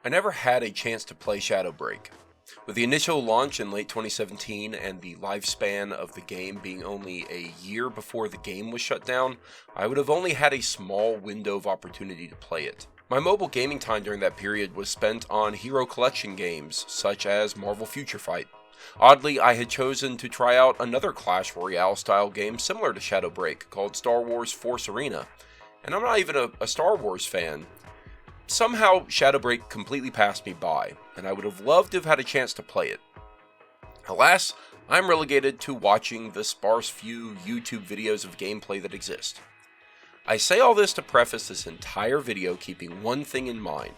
I never had a chance to play Shadowbreak. With the initial launch in late 2017 and the lifespan of the game being only a year before the game was shut down, I would have only had a small window of opportunity to play it. My mobile gaming time during that period was spent on Hero Collection games, such as Marvel Future Fight. Oddly, I had chosen to try out another Clash Royale style game similar to Shadowbreak called Star Wars Force Arena, and I'm not even a Star Wars fan. Somehow, Shadowbreak completely passed me by, and I would have loved to have had a chance to play it. Alas, I'm relegated to watching the sparse few YouTube videos of gameplay that exist. I say all this to preface this entire video keeping one thing in mind.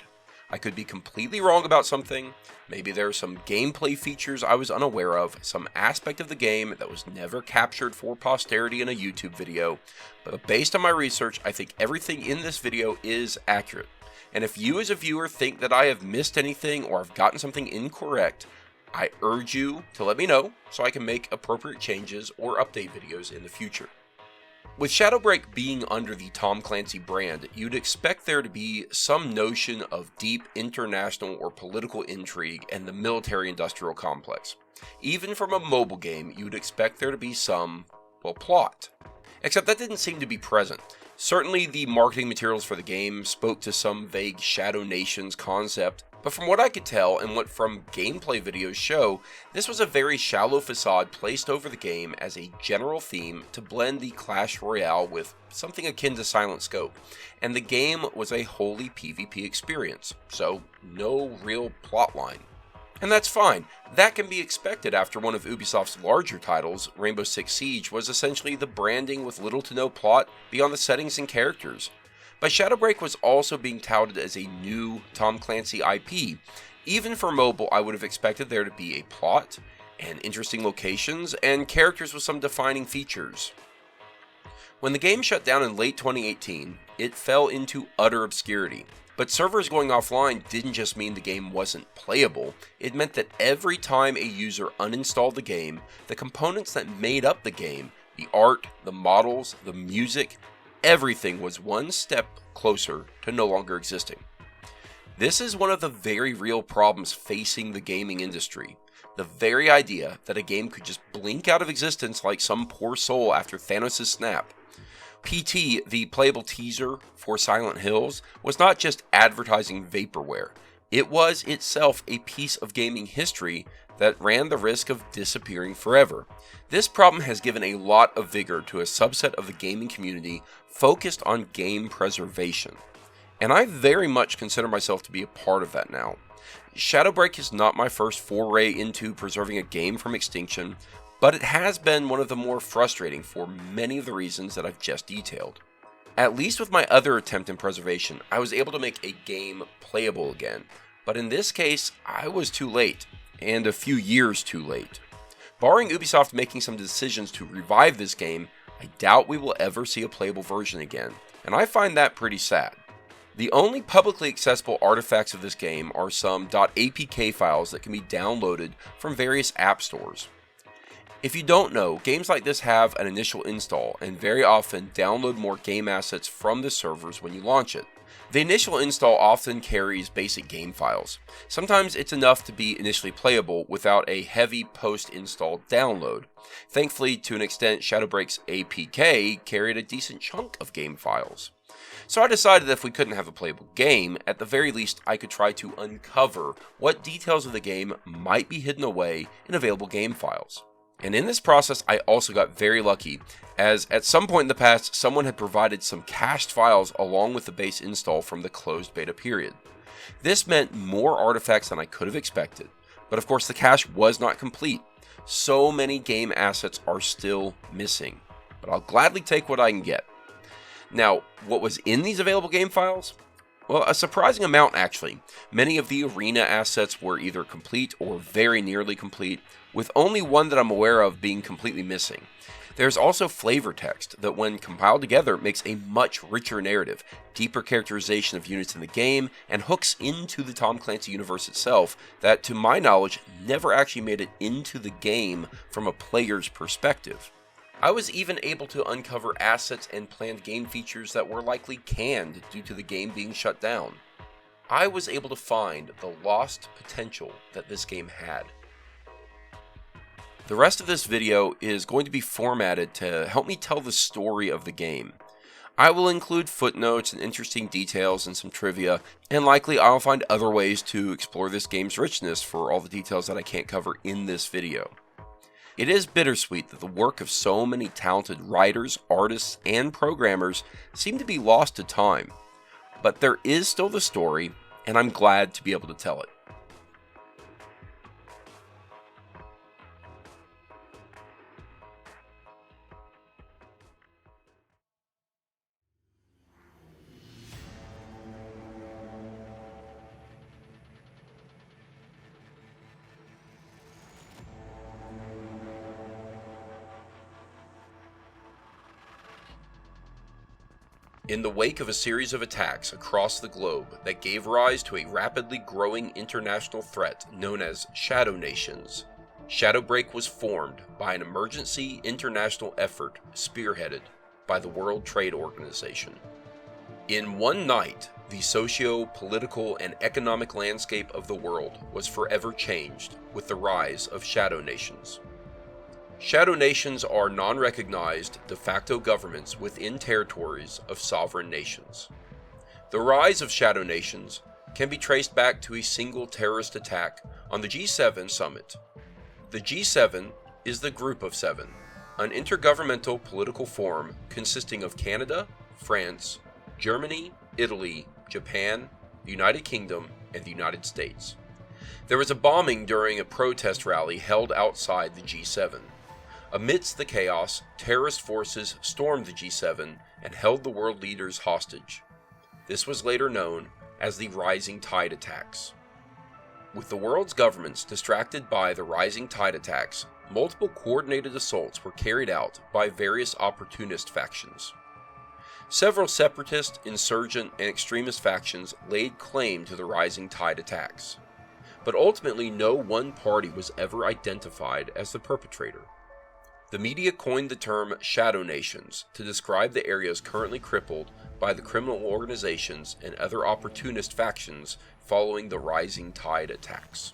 I could be completely wrong about something, maybe there are some gameplay features I was unaware of, some aspect of the game that was never captured for posterity in a YouTube video, but based on my research, I think everything in this video is accurate. And if you as a viewer think that I have missed anything or I've gotten something incorrect, I urge you to let me know so I can make appropriate changes or update videos in the future. With Shadowbreak being under the Tom Clancy brand, you'd expect there to be some notion of deep international or political intrigue and the military-industrial complex. Even from a mobile game, you'd expect there to be some, plot. Except that didn't seem to be present. Certainly the marketing materials for the game spoke to some vague Shadow Nations concept, but from what I could tell and what from gameplay videos show, this was a very shallow facade placed over the game as a general theme to blend the Clash Royale with something akin to Silent Scope, and the game was a wholly PvP experience, so no real plotline. And that's fine, that can be expected after one of Ubisoft's larger titles, Rainbow Six Siege, was essentially the branding with little to no plot beyond the settings and characters. But Shadowbreak was also being touted as a new Tom Clancy IP. Even for mobile, I would have expected there to be a plot, and interesting locations, and characters with some defining features. When the game shut down in late 2018, it fell into utter obscurity. But servers going offline didn't just mean the game wasn't playable, it meant that every time a user uninstalled the game, the components that made up the game, the art, the models, the music, everything was one step closer to no longer existing. This is one of the very real problems facing the gaming industry. The very idea that a game could just blink out of existence like some poor soul after Thanos' snap. PT, the playable teaser for Silent Hills, was not just advertising vaporware. It was itself a piece of gaming history that ran the risk of disappearing forever. This problem has given a lot of vigor to a subset of the gaming community focused on game preservation. And I very much consider myself to be a part of that now. Shadowbreak is not my first foray into preserving a game from extinction, but it has been one of the more frustrating for many of the reasons that I've just detailed. At least with my other attempt in preservation, I was able to make a game playable again, but in this case, I was too late, and a few years too late. Barring Ubisoft making some decisions to revive this game, I doubt we will ever see a playable version again, and I find that pretty sad. The only publicly accessible artifacts of this game are some .apk files that can be downloaded from various app stores. If you don't know, games like this have an initial install and very often download more game assets from the servers when you launch it. The initial install often carries basic game files. Sometimes it's enough to be initially playable without a heavy post-install download. Thankfully, to an extent, Shadowbreak's APK carried a decent chunk of game files. So I decided that if we couldn't have a playable game, at the very least I could try to uncover what details of the game might be hidden away in available game files. And in this process, I also got very lucky, as at some point in the past, someone had provided some cached files along with the base install from the closed beta period. This meant more artifacts than I could have expected, but of course the cache was not complete. So many game assets are still missing, but I'll gladly take what I can get. Now, what was in these available game files? Well, a surprising amount actually. Many of the arena assets were either complete or very nearly complete, with only one that I'm aware of being completely missing. There's also flavor text that when compiled together makes a much richer narrative, deeper characterization of units in the game, and hooks into the Tom Clancy universe itself that, to my knowledge, never actually made it into the game from a player's perspective. I was even able to uncover assets and planned game features that were likely canned due to the game being shut down. I was able to find the lost potential that this game had. The rest of this video is going to be formatted to help me tell the story of the game. I will include footnotes and interesting details and some trivia, and likely I'll find other ways to explore this game's richness for all the details that I can't cover in this video. It is bittersweet that the work of so many talented writers, artists, and programmers seem to be lost to time, but there is still the story, and I'm glad to be able to tell it. In the wake of a series of attacks across the globe that gave rise to a rapidly growing international threat known as Shadow Nations, Shadowbreak was formed by an emergency international effort spearheaded by the World Trade Organization. In one night, the socio-political and economic landscape of the world was forever changed with the rise of Shadow Nations. Shadow Nations are non-recognized de facto governments within territories of sovereign nations. The rise of Shadow Nations can be traced back to a single terrorist attack on the G7 summit. The G7 is the Group of Seven, an intergovernmental political forum consisting of Canada, France, Germany, Italy, Japan, the United Kingdom, and the United States. There was a bombing during a protest rally held outside the G7. Amidst the chaos, terrorist forces stormed the G7 and held the world leaders hostage. This was later known as the Rising Tide attacks. With the world's governments distracted by the Rising Tide attacks, multiple coordinated assaults were carried out by various opportunist factions. Several separatist, insurgent, and extremist factions laid claim to the Rising Tide attacks, but ultimately no one party was ever identified as the perpetrator. The media coined the term Shadow Nations to describe the areas currently crippled by the criminal organizations and other opportunist factions following the Rising Tide attacks.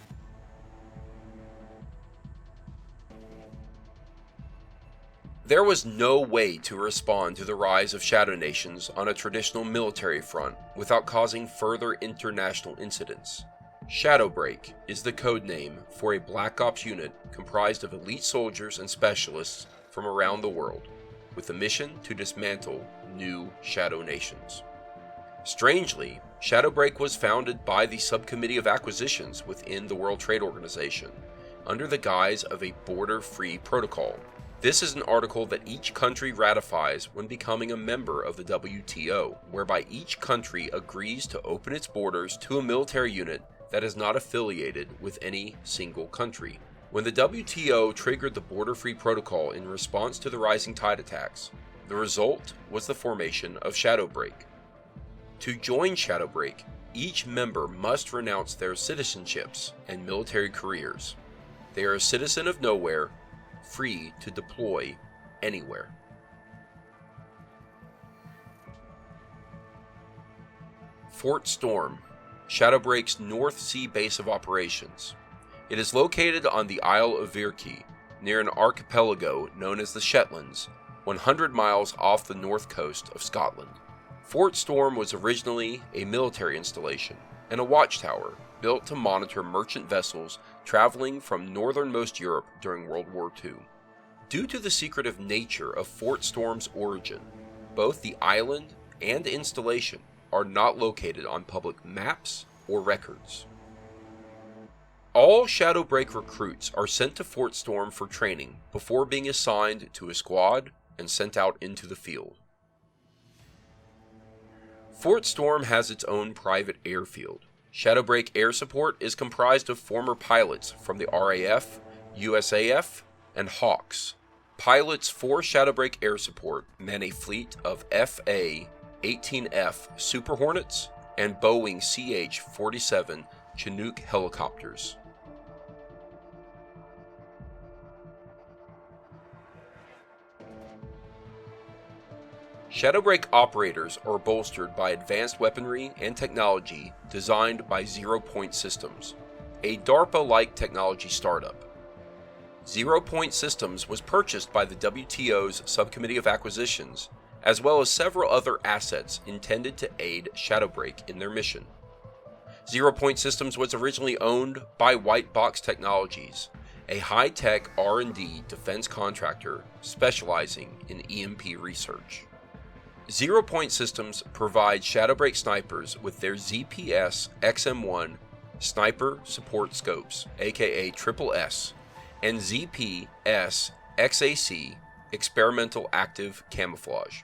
There was no way to respond to the rise of Shadow Nations on a traditional military front without causing further international incidents. Shadowbreak is the code name for a Black Ops unit comprised of elite soldiers and specialists from around the world, with a mission to dismantle new Shadow Nations. Strangely, Shadowbreak was founded by the Subcommittee of Acquisitions within the World Trade Organization, under the guise of a border-free protocol. This is an article that each country ratifies when becoming a member of the WTO, whereby each country agrees to open its borders to a military unit that is not affiliated with any single country. When the WTO triggered the border-free protocol in response to the Rising Tide attacks, the result was the formation of Shadowbreak. To join Shadowbreak, each member must renounce their citizenships and military careers. They are a citizen of nowhere, free to deploy anywhere. Fort Storm, Shadowbreak's North Sea base of operations. It is located on the Isle of Virki, near an archipelago known as the Shetlands, 100 miles off the north coast of Scotland. Fort Storm was originally a military installation and a watchtower built to monitor merchant vessels traveling from northernmost Europe during World War II. Due to the secretive nature of Fort Storm's origin, both the island and installation are not located on public maps or records. All Shadowbreak recruits are sent to Fort Storm for training before being assigned to a squad and sent out into the field. Fort Storm has its own private airfield. Shadowbreak Air Support is comprised of former pilots from the RAF, USAF, and Hawks. Pilots for Shadowbreak Air Support man a fleet of FA-18F Super Hornets and Boeing CH-47 Chinook helicopters. Shadowbreak operators are bolstered by advanced weaponry and technology designed by 0 Point Systems, a DARPA-like technology startup. 0 Point Systems was purchased by the WTO's Subcommittee of Acquisitions, as well as several other assets intended to aid Shadowbreak in their mission. 0 Point Systems was originally owned by White Box Technologies, a high-tech R&D defense contractor specializing in EMP research. 0 Point Systems provides Shadowbreak snipers with their ZPS XM1 Sniper Support Scopes, aka SSS, and ZPS XAC Experimental Active Camouflage.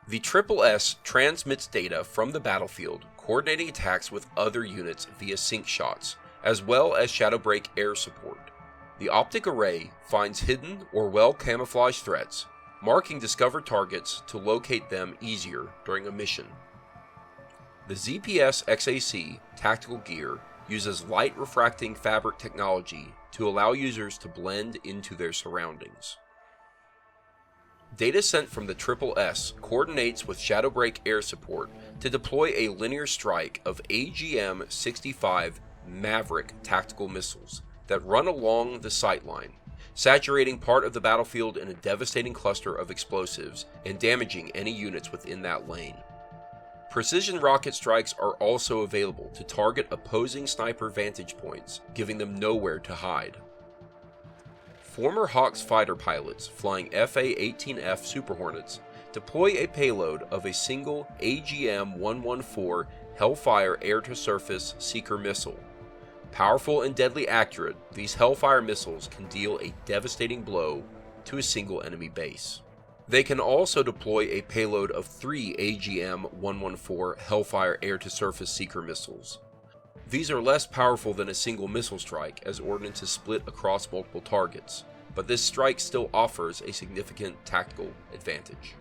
The SSS transmits data from the battlefield, coordinating attacks with other units via sync shots, as well as Shadowbreak air support. The optic array finds hidden or well-camouflaged threats, marking discovered targets to locate them easier during a mission. The ZPS XAC tactical gear uses light refracting fabric technology to allow users to blend into their surroundings. Data sent from the SSS coordinates with Shadowbreak air support to deploy a linear strike of AGM-65 Maverick tactical missiles that run along the sightline, saturating part of the battlefield in a devastating cluster of explosives and damaging any units within that lane. Precision rocket strikes are also available to target opposing sniper vantage points, giving them nowhere to hide. Former Hawks fighter pilots flying FA-18F Super Hornets deploy a payload of a single AGM-114 Hellfire air-to-surface seeker missile. Powerful and deadly accurate, these Hellfire missiles can deal a devastating blow to a single enemy base. They can also deploy a payload of 3 AGM-114 Hellfire air-to-surface seeker missiles. These are less powerful than a single missile strike, as ordnance is split across multiple targets, but this strike still offers a significant tactical advantage.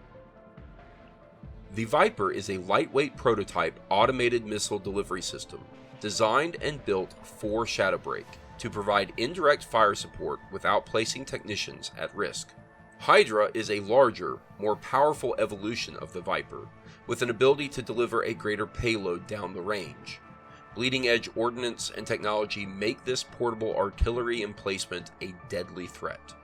The Viper is a lightweight prototype automated missile delivery system, designed and built for Shadowbreak to provide indirect fire support without placing technicians at risk. Hydra is a larger, more powerful evolution of the Viper, with an ability to deliver a greater payload down the range. Bleeding-edge ordnance and technology make this portable artillery emplacement a deadly threat.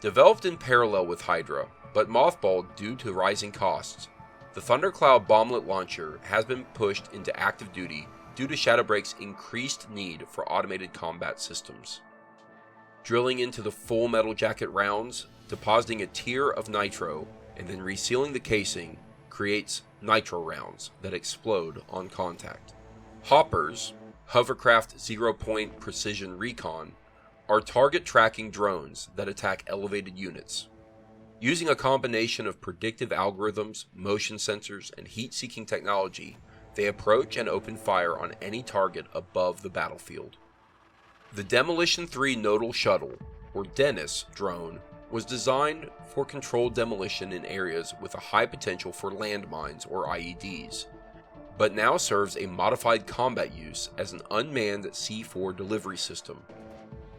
Developed in parallel with Hydra, but mothballed due to rising costs, the Thundercloud bomblet launcher has been pushed into active duty due to Shadowbreak's increased need for automated combat systems. Drilling into the full metal jacket rounds, depositing a tier of nitro, and then resealing the casing creates nitro rounds that explode on contact. Hoppers, Hovercraft 0 Point Precision Recon, are target tracking drones that attack elevated units. Using a combination of predictive algorithms, motion sensors, and heat-seeking technology, they approach and open fire on any target above the battlefield. The Demolition 3 Nodal Shuttle, or Dennis, drone was designed for controlled demolition in areas with a high potential for landmines or IEDs, but now serves a modified combat use as an unmanned C4 delivery system.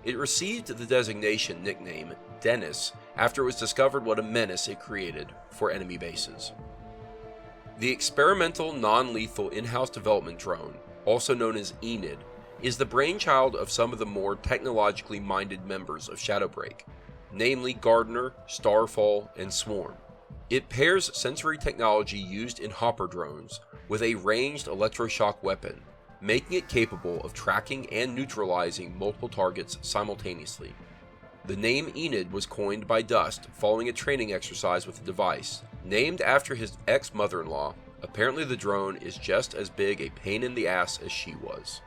It received the designation nickname Dennis after it was discovered what a menace it created for enemy bases. The experimental non-lethal in-house development drone, also known as Enid, is the brainchild of some of the more technologically minded members of Shadowbreak, namely Gardner, Starfall, and Swarm. It pairs sensory technology used in hopper drones with a ranged electroshock weapon, making it capable of tracking and neutralizing multiple targets simultaneously. The name Enid was coined by Dust following a training exercise with the device. Named after his ex-mother-in-law, apparently the drone is just as big a pain in the ass as she was.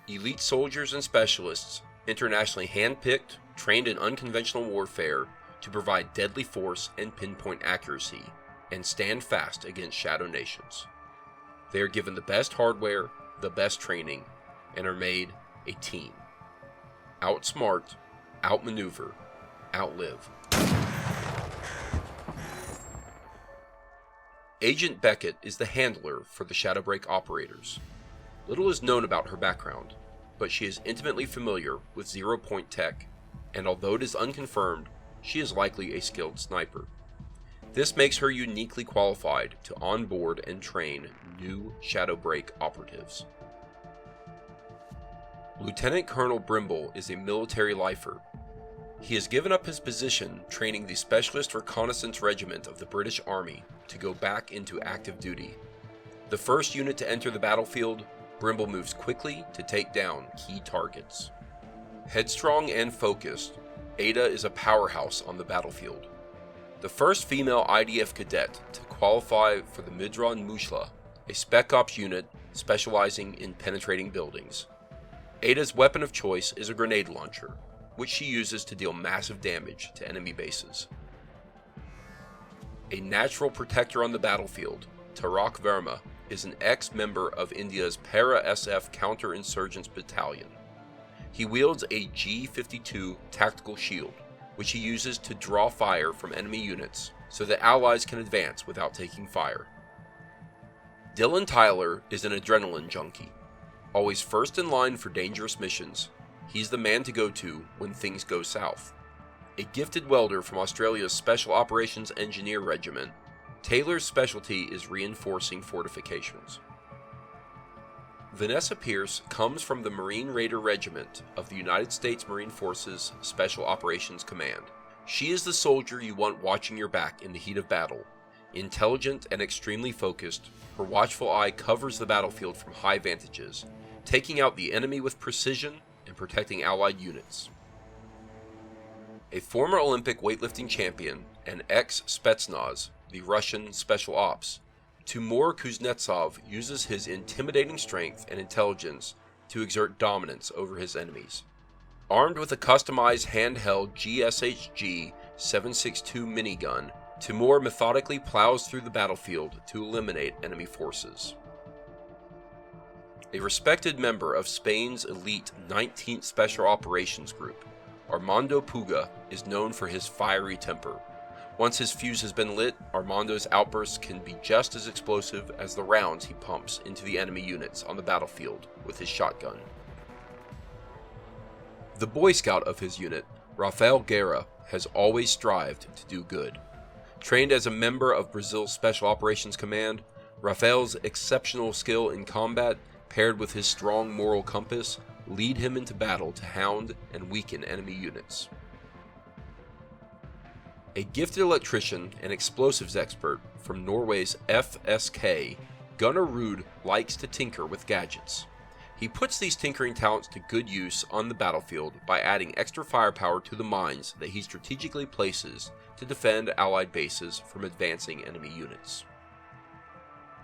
Elite soldiers and specialists, internationally handpicked, trained in unconventional warfare to provide deadly force and pinpoint accuracy, and stand fast against Shadow Nations. They are given the best hardware, the best training, and are made a team. Outsmart, outmaneuver, outlive. Agent Beckett is the handler for the Shadowbreak operators. Little is known about her background, but she is intimately familiar with 0 Point tech and although it is unconfirmed, she is likely a skilled sniper. This makes her uniquely qualified to onboard and train new Shadowbreak operatives. Lieutenant Colonel Brimble is a military lifer. He has given up his position training the Specialist Reconnaissance Regiment of the British Army to go back into active duty. The first unit to enter the battlefield, Brimble moves quickly to take down key targets. Headstrong and focused, Ada is a powerhouse on the battlefield. The first female IDF cadet to qualify for the Midron Mushla, a Spec Ops unit specializing in penetrating buildings. Ada's weapon of choice is a grenade launcher, which she uses to deal massive damage to enemy bases. A natural protector on the battlefield, Tarak Verma, is an ex-member of India's Para-SF Counterinsurgents Battalion. He wields a G-52 tactical shield, which he uses to draw fire from enemy units so that allies can advance without taking fire. Dylan Tyler is an adrenaline junkie. Always first in line for dangerous missions, he's the man to go to when things go south. A gifted welder from Australia's Special Operations Engineer Regiment, Taylor's specialty is reinforcing fortifications. Vanessa Pierce comes from the Marine Raider Regiment of the United States Marine Forces Special Operations Command. She is the soldier you want watching your back in the heat of battle. Intelligent and extremely focused, her watchful eye covers the battlefield from high vantages, taking out the enemy with precision and protecting allied units. A former Olympic weightlifting champion and ex-Spetsnaz, the Russian Special Ops, Timur Kuznetsov uses his intimidating strength and intelligence to exert dominance over his enemies. Armed with a customized handheld GSHG 7.62 minigun, Timur methodically plows through the battlefield to eliminate enemy forces. A respected member of Spain's elite 19th Special Operations Group, Armando Puga is known for his fiery temper. Once his fuse has been lit, Armando's outbursts can be just as explosive as the rounds he pumps into the enemy units on the battlefield with his shotgun. The Boy Scout of his unit, Rafael Guerra, has always strived to do good. Trained as a member of Brazil's Special Operations Command, Rafael's exceptional skill in combat, paired with his strong moral compass, lead him into battle to hound and weaken enemy units. A gifted electrician and explosives expert from Norway's FSK, Gunnar Ruud likes to tinker with gadgets. He puts these tinkering talents to good use on the battlefield by adding extra firepower to the mines that he strategically places to defend allied bases from advancing enemy units.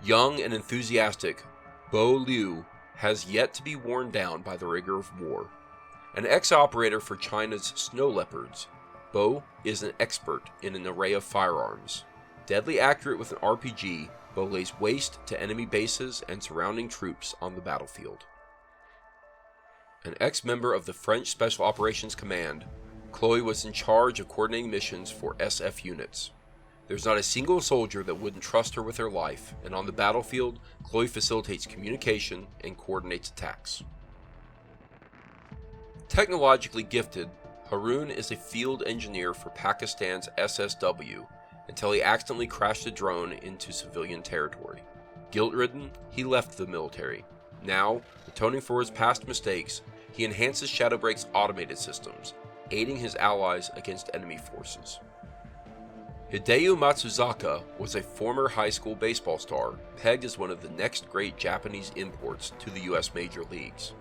Young and enthusiastic, Bo Liu has yet to be worn down by the rigor of war. An ex-operator for China's Snow Leopards, Bo is an expert in an array of firearms. Deadly accurate with an RPG, Bo lays waste to enemy bases and surrounding troops on the battlefield. An ex-member of the French Special Operations Command, Chloe was in charge of coordinating missions for SF units. There's not a single soldier that wouldn't trust her with their life, and on the battlefield, Chloe facilitates communication and coordinates attacks. Technologically gifted, Haroon is a field engineer for Pakistan's SSW until he accidentally crashed a drone into civilian territory. Guilt-ridden, he left the military. Now, atoning for his past mistakes, he enhances Shadowbreak's automated systems, aiding his allies against enemy forces. Hideo Matsuzaka was a former high school baseball star, pegged as one of the next great Japanese imports to the US major leagues.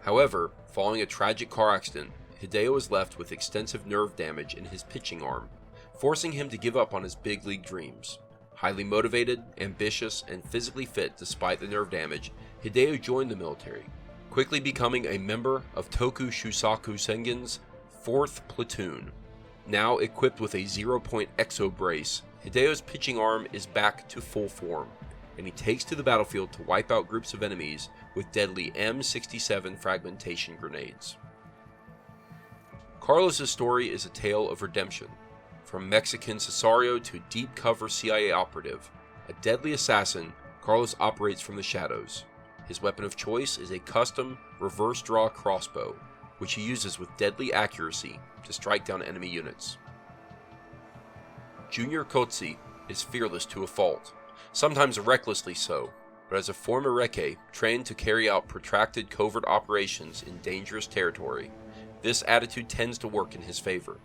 However, following a tragic car accident, Hideo was left with extensive nerve damage in his pitching arm, forcing him to give up on his big league dreams. Highly motivated, ambitious, and physically fit despite the nerve damage, Hideo joined the military, quickly becoming a member of Toku Shusaku Sengen's 4th Platoon. Now equipped with a 0-point exo brace, Hideo's pitching arm is back to full form, and he takes to the battlefield to wipe out groups of enemies with deadly M67 fragmentation grenades. Carlos' story is a tale of redemption. From Mexican Cesario to deep-cover CIA operative, a deadly assassin, Carlos operates from the shadows. His weapon of choice is a custom reverse-draw crossbow, which he uses with deadly accuracy to strike down enemy units. Junior Kotze is fearless to a fault, sometimes recklessly so, but as a former Reke trained to carry out protracted covert operations in dangerous territory, this attitude tends to work in his favor.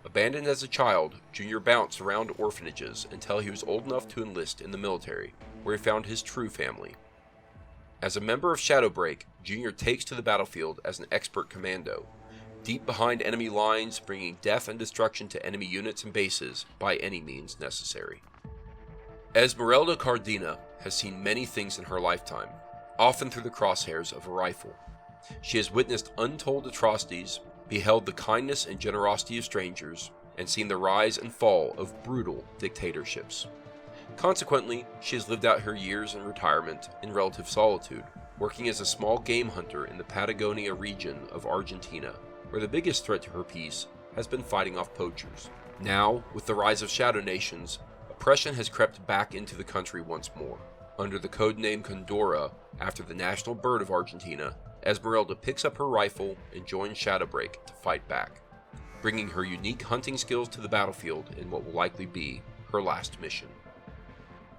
Abandoned as a child, Junior bounced around orphanages until he was old enough to enlist in the military, where he found his true family. As a member of Shadowbreak, Junior takes to the battlefield as an expert commando, deep behind enemy lines, bringing death and destruction to enemy units and bases by any means necessary. Esmeralda Cardina has seen many things in her lifetime, often through the crosshairs of a rifle. She has witnessed untold atrocities, beheld the kindness and generosity of strangers, and seen the rise and fall of brutal dictatorships. Consequently, she has lived out her years in retirement in relative solitude, working as a small game hunter in the Patagonia region of Argentina, where the biggest threat to her peace has been fighting off poachers. Now, with the rise of shadow nations, oppression has crept back into the country once more. Under the codename Condora, after the national bird of Argentina, Esmeralda picks up her rifle and joins Shadowbreak to fight back, bringing her unique hunting skills to the battlefield in what will likely be her last mission.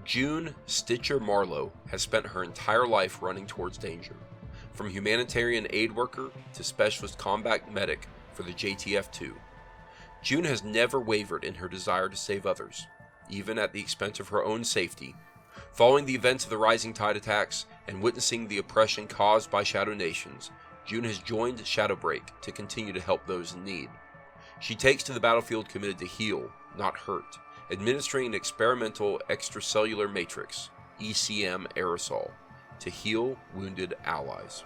June Stitcher Marlowe has spent her entire life running towards danger, from humanitarian aid worker to specialist combat medic for the JTF-2. June has never wavered in her desire to save others, even at the expense of her own safety. Following the events of the Rising Tide attacks and witnessing the oppression caused by Shadow Nations, June has joined Shadowbreak to continue to help those in need. She takes to the battlefield committed to heal, not hurt, administering an experimental extracellular matrix, ECM aerosol, to heal wounded allies.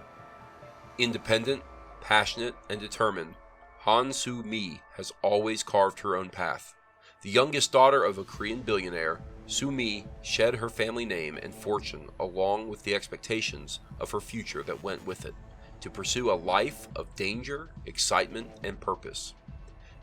Independent, passionate, and determined, Han Soo-mi has always carved her own path. The youngest daughter of a Korean billionaire, Soo-mi shed her family name and fortune along with the expectations of her future that went with it, to pursue a life of danger, excitement, and purpose.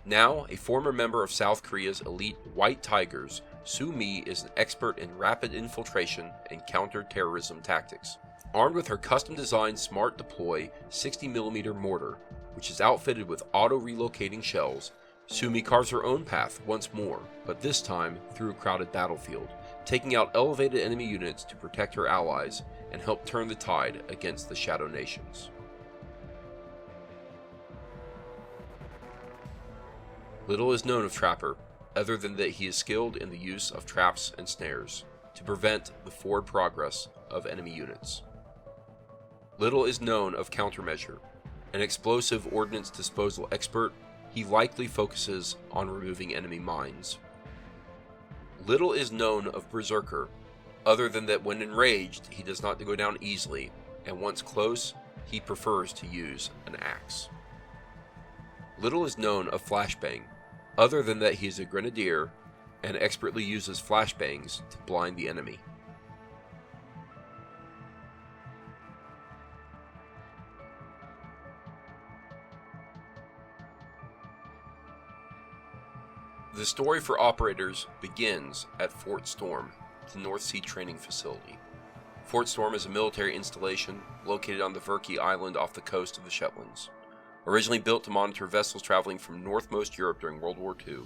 Now, a former member of South Korea's elite White Tigers, Soo-mi is an expert in rapid infiltration and counter-terrorism tactics. Armed with her custom-designed Smart Deploy 60mm mortar, which is outfitted with auto-relocating shells, Soo-mi carves her own path once more, but this time through a crowded battlefield, taking out elevated enemy units to protect her allies and help turn the tide against the Shadow Nations. Little is known of Trapper, other than that he is skilled in the use of traps and snares to prevent the forward progress of enemy units. Little is known of Countermeasure, an explosive ordnance disposal expert. He likely focuses on removing enemy mines. Little is known of Berserker, other than that when enraged he does not go down easily, and once close, he prefers to use an axe. Little is known of Flashbang, other than that he is a grenadier and expertly uses flashbangs to blind the enemy. The story for operators begins at Fort Storm, the North Sea training facility. Fort Storm is a military installation located on the Verkey Island off the coast of the Shetlands. Originally built to monitor vessels traveling from northmost Europe during World War II,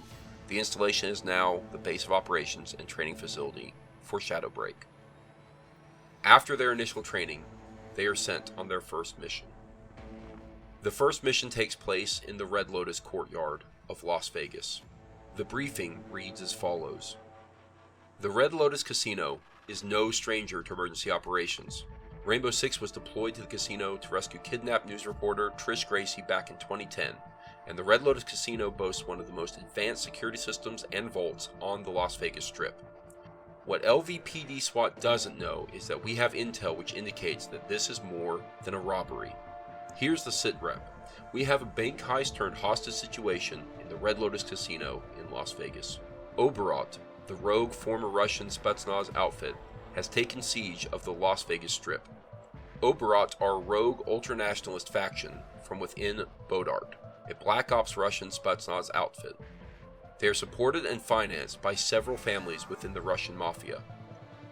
the installation is now the base of operations and training facility for Shadowbreak. After their initial training, they are sent on their first mission. The first mission takes place in the Red Lotus courtyard of Las Vegas. The briefing reads as follows. The Red Lotus Casino is no stranger to emergency operations. Rainbow Six was deployed to the casino to rescue kidnapped news reporter Trish Gracie back in 2010, and the Red Lotus Casino boasts one of the most advanced security systems and vaults on the Las Vegas Strip. What LVPD SWAT doesn't know is that we have intel which indicates that this is more than a robbery. Here's the sitrep. We have a bank heist turned hostage situation in the Red Lotus Casino in Las Vegas. Oberot, the rogue former Russian Spetsnaz outfit, has taken siege of the Las Vegas Strip. Oberot are a rogue ultranationalist faction from within Bodart, a Black Ops Russian Spetsnaz outfit. They are supported and financed by several families within the Russian mafia.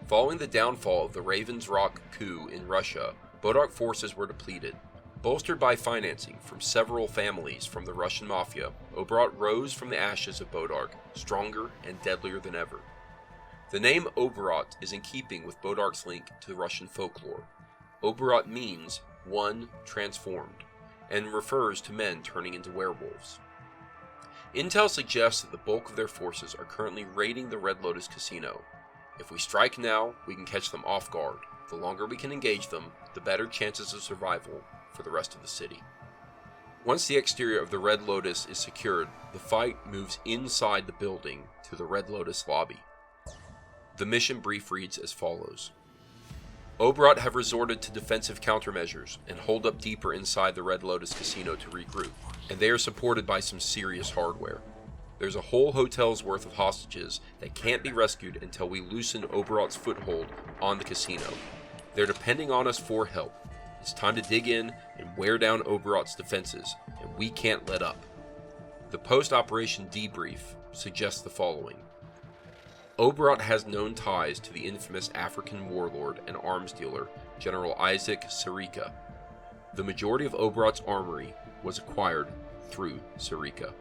Following the downfall of the Ravens Rock coup in Russia, Bodart forces were depleted. Bolstered by financing from several families from the Russian mafia, Oberot rose from the ashes of Bodark, stronger and deadlier than ever. The name Oberot is in keeping with Bodark's link to Russian folklore. Oberot means one transformed, and refers to men turning into werewolves. Intel suggests that the bulk of their forces are currently raiding the Red Lotus Casino. If we strike now, we can catch them off guard. The longer we can engage them, the better chances of survival for the rest of the city. Once the exterior of the Red Lotus is secured, the fight moves inside the building to the Red Lotus lobby. The mission brief reads as follows. Oberot have resorted to defensive countermeasures and hold up deeper inside the Red Lotus Casino to regroup, and they are supported by some serious hardware. There's a whole hotel's worth of hostages that can't be rescued until we loosen Oberot's foothold on the casino. They're depending on us for help. It's time to dig in and wear down Oberot's defenses, and we can't let up. The post-operation debrief suggests the following. Oberot has known ties to the infamous African warlord and arms dealer, General Isaac Sarika. The majority of Oberot's armory was acquired through Sarika.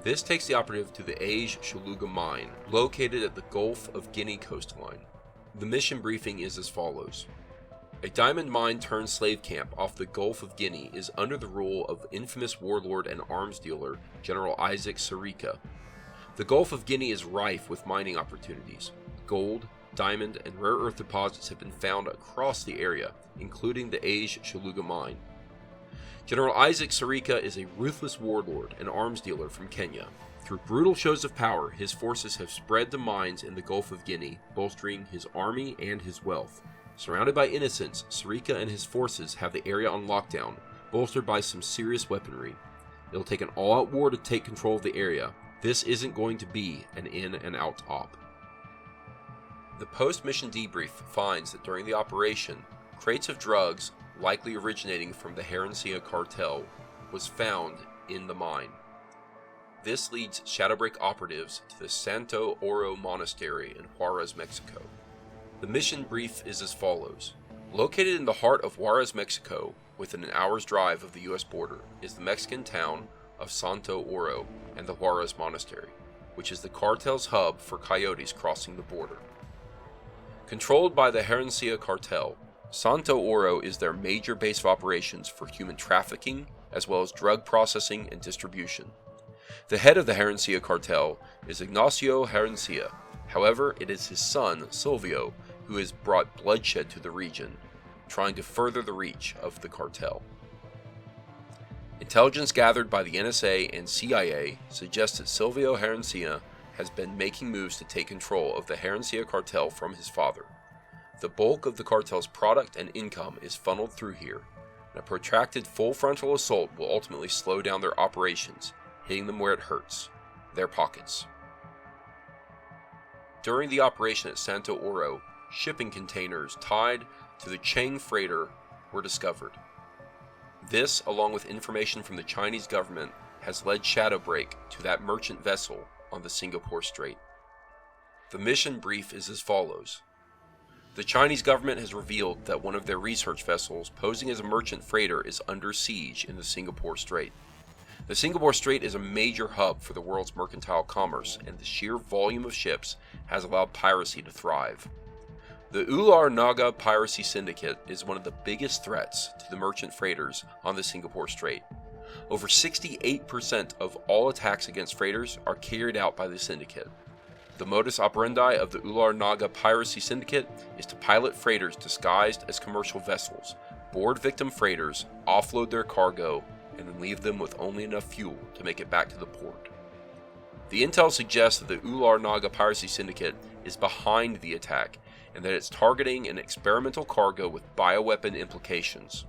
This takes the operative to the Age Shaluga mine, located at the Gulf of Guinea coastline. The mission briefing is as follows. A diamond mine turned slave camp off the Gulf of Guinea is under the rule of infamous warlord and arms dealer, General Isaac Sarika. The Gulf of Guinea is rife with mining opportunities. Gold, diamond, and rare earth deposits have been found across the area, including the Age Shaluga mine. General Isaac Sarika is a ruthless warlord and arms dealer from Kenya. Through brutal shows of power, his forces have spread the mines in the Gulf of Guinea, bolstering his army and his wealth. Surrounded by innocents, Sarika and his forces have the area on lockdown, bolstered by some serious weaponry. It'll take an all-out war to take control of the area. This isn't going to be an in-and-out op. The post-mission debrief finds that during the operation, crates of drugs, likely originating from the Herencia cartel, was found in the mine. This leads Shadowbreak operatives to the Santo Oro Monastery in Juarez, Mexico. The mission brief is as follows. Located in the heart of Juarez, Mexico, within an hour's drive of the US border, is the Mexican town of Santo Oro and the Juarez Monastery, which is the cartel's hub for coyotes crossing the border. Controlled by the Herencia cartel, Santo Oro is their major base of operations for human trafficking, as well as drug processing and distribution. The head of the Herencia cartel is Ignacio Herencia. However, it is his son, Silvio, who has brought bloodshed to the region, trying to further the reach of the cartel. Intelligence gathered by the NSA and CIA suggests that Silvio Herencia has been making moves to take control of the Herencia cartel from his father. The bulk of the cartel's product and income is funneled through here, and a protracted full frontal assault will ultimately slow down their operations, hitting them where it hurts, their pockets. During the operation at Santo Oro, shipping containers tied to the Cheng freighter were discovered. This, along with information from the Chinese government, has led Shadowbreak to that merchant vessel on the Singapore Strait. The mission brief is as follows. The Chinese government has revealed that one of their research vessels posing as a merchant freighter is under siege in the Singapore Strait. The Singapore Strait is a major hub for the world's mercantile commerce, and the sheer volume of ships has allowed piracy to thrive. The Ular Naga Piracy Syndicate is one of the biggest threats to the merchant freighters on the Singapore Strait. Over 68% of all attacks against freighters are carried out by the syndicate. The modus operandi of the Ular Naga Piracy Syndicate is to pilot freighters disguised as commercial vessels, board victim freighters, offload their cargo, and then leave them with only enough fuel to make it back to the port. The intel suggests that the Ular Naga Piracy Syndicate is behind the attack, and that it's targeting an experimental cargo with bioweapon implications.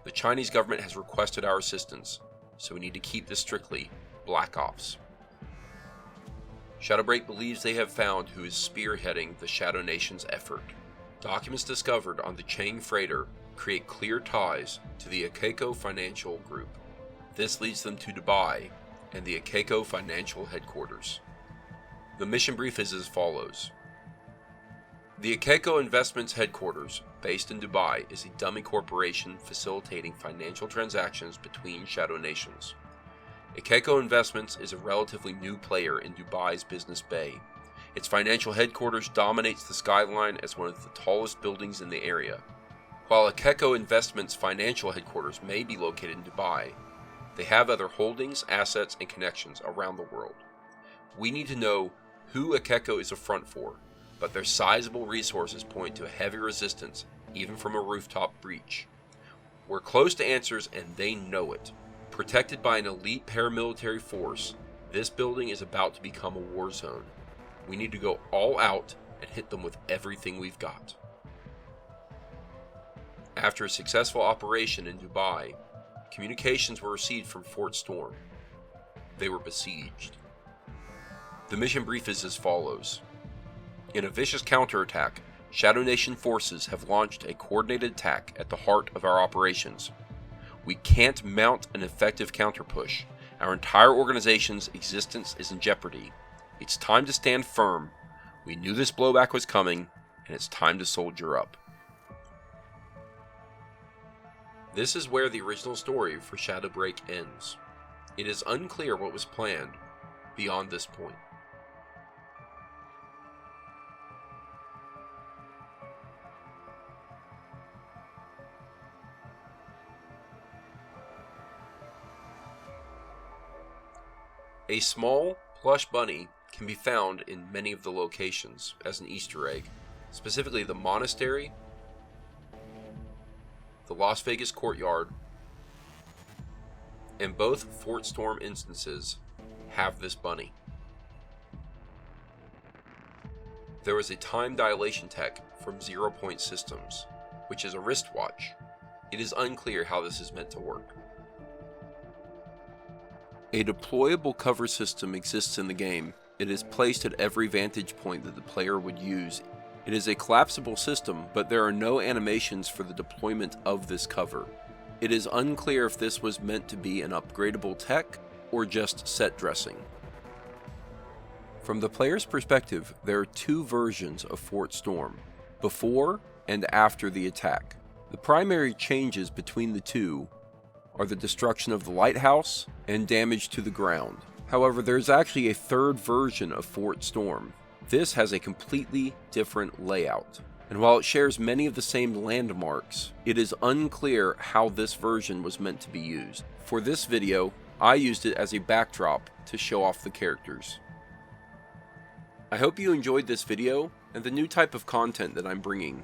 The Chinese government has requested our assistance, so we need to keep this strictly Black Ops. Shadowbreak believes they have found who is spearheading the Shadow Nation's effort. Documents discovered on the Chang freighter create clear ties to the Akeko Financial Group. This leads them to Dubai and the Akeko Financial Headquarters. The mission brief is as follows. The Akeko Investments Headquarters based in Dubai, is a dummy corporation facilitating financial transactions between shadow nations. Akeko Investments is a relatively new player in Dubai's business bay. Its financial headquarters dominates the skyline as one of the tallest buildings in the area. While Akeko Investments' financial headquarters may be located in Dubai, they have other holdings, assets, and connections around the world. We need to know who Akeko is a front for, but their sizable resources point to a heavy resistance, even from a rooftop breach. We're close to answers and they know it. Protected by an elite paramilitary force, this building is about to become a war zone. We need to go all out and hit them with everything we've got. After a successful operation in Dubai, communications were received from Fort Storm. They were besieged. The mission brief is as follows. In a vicious counterattack, Shadow Nation forces have launched a coordinated attack at the heart of our operations. We can't mount an effective counterpush. Our entire organization's existence is in jeopardy. It's time to stand firm. We knew this blowback was coming, and it's time to soldier up. This is where the original story for Shadowbreak ends. It is unclear what was planned beyond this point. A small, plush bunny can be found in many of the locations as an Easter egg, specifically the monastery, the Las Vegas courtyard, and both Fort Storm instances have this bunny. There was a time dilation tech from 0 Point Systems, which is a wristwatch. It is unclear how this is meant to work. A deployable cover system exists in the game. It is placed at every vantage point that the player would use. It is a collapsible system, but there are no animations for the deployment of this cover. It is unclear if this was meant to be an upgradable tech or just set dressing. From the player's perspective, there are two versions of Fort Storm, before and after the attack. The primary changes between the two are the destruction of the lighthouse and damage to the ground. However, there is actually a third version of Fort Storm. This has a completely different layout, and while it shares many of the same landmarks, it is unclear how this version was meant to be used. For this video, I used it as a backdrop to show off the characters. I hope you enjoyed this video and the new type of content that I'm bringing.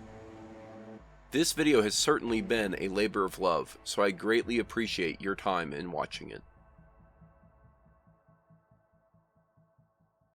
This video has certainly been a labor of love, so I greatly appreciate your time in watching it.